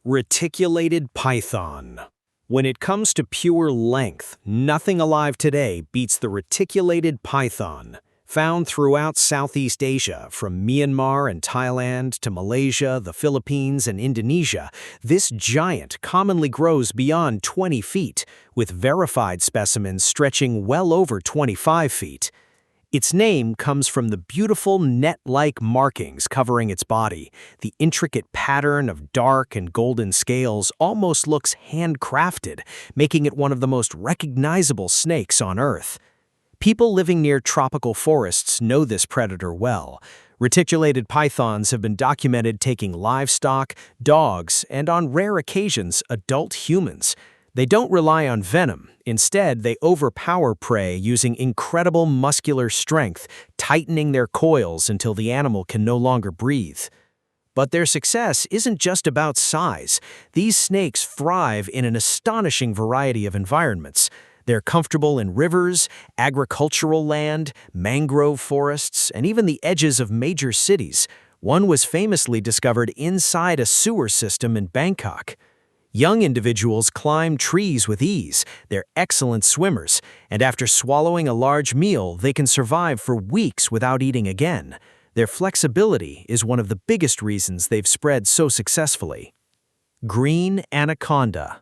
Reticulated python. When it comes to pure length, nothing alive today beats the reticulated python. Found throughout Southeast Asia, from Myanmar and Thailand to Malaysia, the Philippines, and Indonesia, this giant commonly grows beyond 20 feet, with verified specimens stretching well over 25 feet. Its name comes from the beautiful net-like markings covering its body. The intricate pattern of dark and golden scales almost looks handcrafted, making it one of the most recognizable snakes on Earth. People living near tropical forests know this predator well. Reticulated pythons have been documented taking livestock, dogs, and on rare occasions, adult humans. They don't rely on venom. Instead, they overpower prey using incredible muscular strength, tightening their coils until the animal can no longer breathe. But their success isn't just about size. These snakes thrive in an astonishing variety of environments. They're comfortable in rivers, agricultural land, mangrove forests, and even the edges of major cities. One was famously discovered inside a sewer system in Bangkok. Young individuals climb trees with ease, they're excellent swimmers, and after swallowing a large meal, they can survive for weeks without eating again. Their flexibility is one of the biggest reasons they've spread so successfully. Green Anaconda.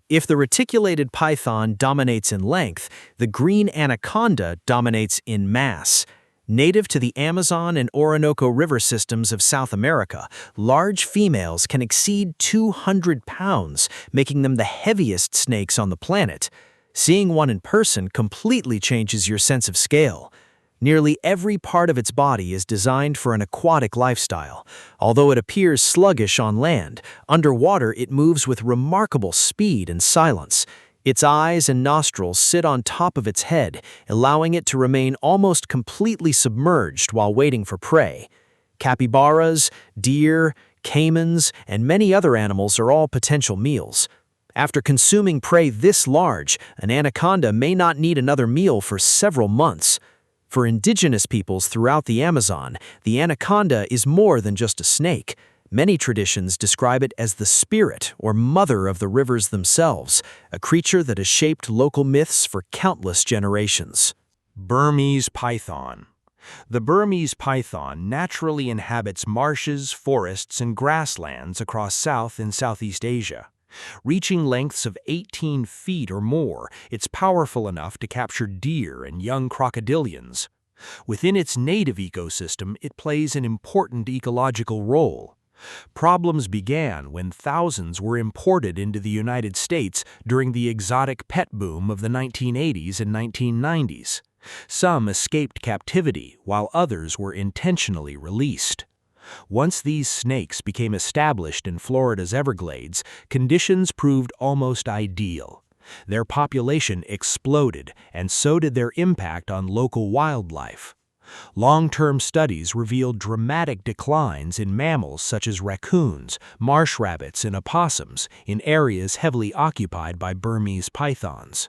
If the reticulated python dominates in length, the green anaconda dominates in mass. Native to the Amazon and Orinoco river systems of South America, large females can exceed 200 pounds, making them the heaviest snakes on the planet. Seeing one in person completely changes your sense of scale. Nearly every part of its body is designed for an aquatic lifestyle. Although it appears sluggish on land, underwater it moves with remarkable speed and silence. Its eyes and nostrils sit on top of its head, allowing it to remain almost completely submerged while waiting for prey. Capybaras, deer, caimans, and many other animals are all potential meals. After consuming prey this large, an anaconda may not need another meal for several months. For indigenous peoples throughout the Amazon, the anaconda is more than just a snake. Many traditions describe it as the spirit or mother of the rivers themselves, a creature that has shaped local myths for countless generations. Burmese Python. The Burmese python naturally inhabits marshes, forests, and grasslands across South and Southeast Asia. Reaching lengths of 18 feet or more, it's powerful enough to capture deer and young crocodilians. Within its native ecosystem, it plays an important ecological role. Problems began when thousands were imported into the United States during the exotic pet boom of the 1980s and 1990s. Some escaped captivity, while others were intentionally released. Once these snakes became established in Florida's Everglades, conditions proved almost ideal. Their population exploded, and so did their impact on local wildlife. Long-term studies revealed dramatic declines in mammals such as raccoons, marsh rabbits, and opossums in areas heavily occupied by Burmese pythons.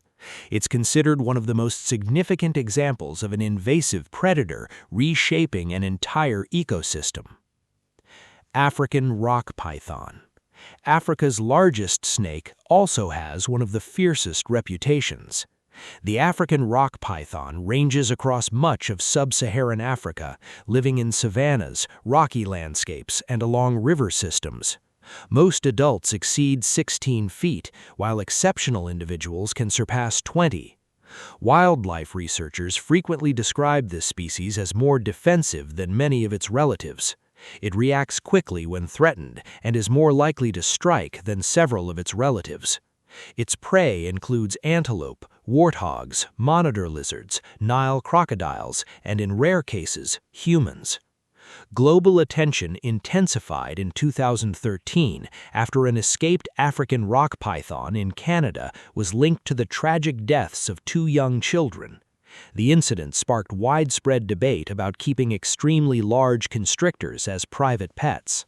It's considered one of the most significant examples of an invasive predator reshaping an entire ecosystem. African rock python. Africa's largest snake also has one of the fiercest reputations. The African rock python ranges across much of sub-Saharan Africa, living in savannas, rocky landscapes, and along river systems. Most adults exceed 16 feet, while exceptional individuals can surpass 20. Wildlife researchers frequently describe this species as more defensive than many of its relatives. It reacts quickly when threatened and is more likely to strike than several of its relatives. Its prey includes antelope, warthogs, monitor lizards, Nile crocodiles, and in rare cases, humans. Global attention intensified in 2013 after an escaped African rock python in Canada was linked to the tragic deaths of 2 young children. The incident sparked widespread debate about keeping extremely large constrictors as private pets.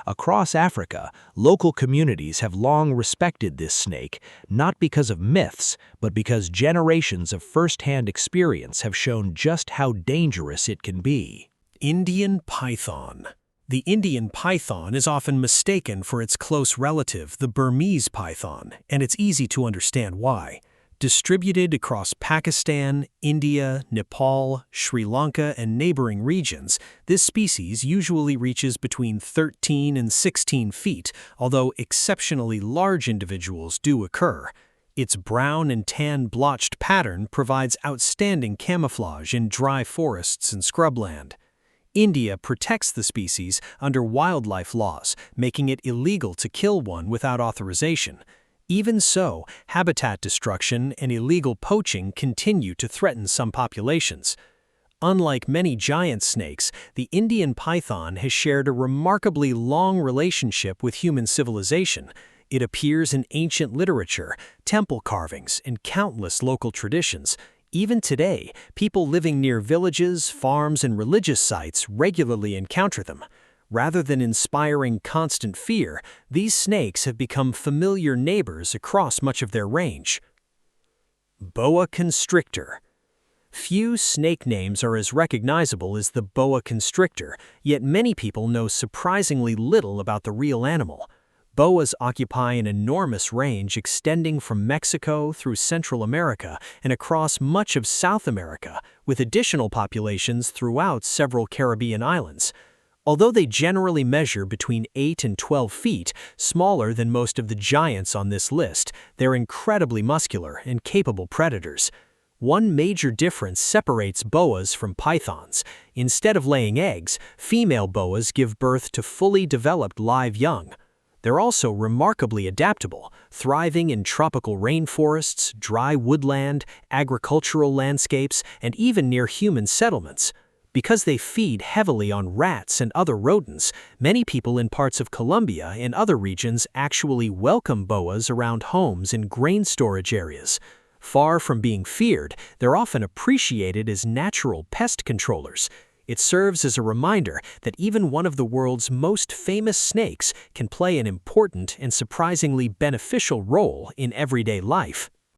Across Africa, local communities have long respected this snake, not because of myths, but because generations of first-hand experience have shown just how dangerous it can be. Indian python. The Indian python is often mistaken for its close relative, the Burmese python, and it's easy to understand why. Distributed across Pakistan, India, Nepal, Sri Lanka, and neighboring regions, this species usually reaches between 13 and 16 feet, although exceptionally large individuals do occur. Its brown and tan blotched pattern provides outstanding camouflage in dry forests and scrubland. India protects the species under wildlife laws, making it illegal to kill one without authorization. Even so, habitat destruction and illegal poaching continue to threaten some populations. Unlike many giant snakes, the Indian python has shared a remarkably long relationship with human civilization. It appears in ancient literature, temple carvings, and countless local traditions. Even today, people living near villages, farms, and religious sites regularly encounter them. Rather than inspiring constant fear, these snakes have become familiar neighbors across much of their range. Boa Constrictor. Few snake names are as recognizable as the boa constrictor, yet many people know surprisingly little about the real animal. Boas occupy an enormous range extending from Mexico through Central America and across much of South America, with additional populations throughout several Caribbean islands. Although they generally measure between 8 and 12 feet, smaller than most of the giants on this list, they're incredibly muscular and capable predators. One major difference separates boas from pythons. Instead of laying eggs, female boas give birth to fully developed live young. They're also remarkably adaptable, thriving in tropical rainforests, dry woodland, agricultural landscapes, and even near human settlements. Because they feed heavily on rats and other rodents, many people in parts of Colombia and other regions actually welcome boas around homes and grain storage areas. Far from being feared, they're often appreciated as natural pest controllers. It serves as a reminder that even one of the world's most famous snakes can play an important and surprisingly beneficial role in everyday life.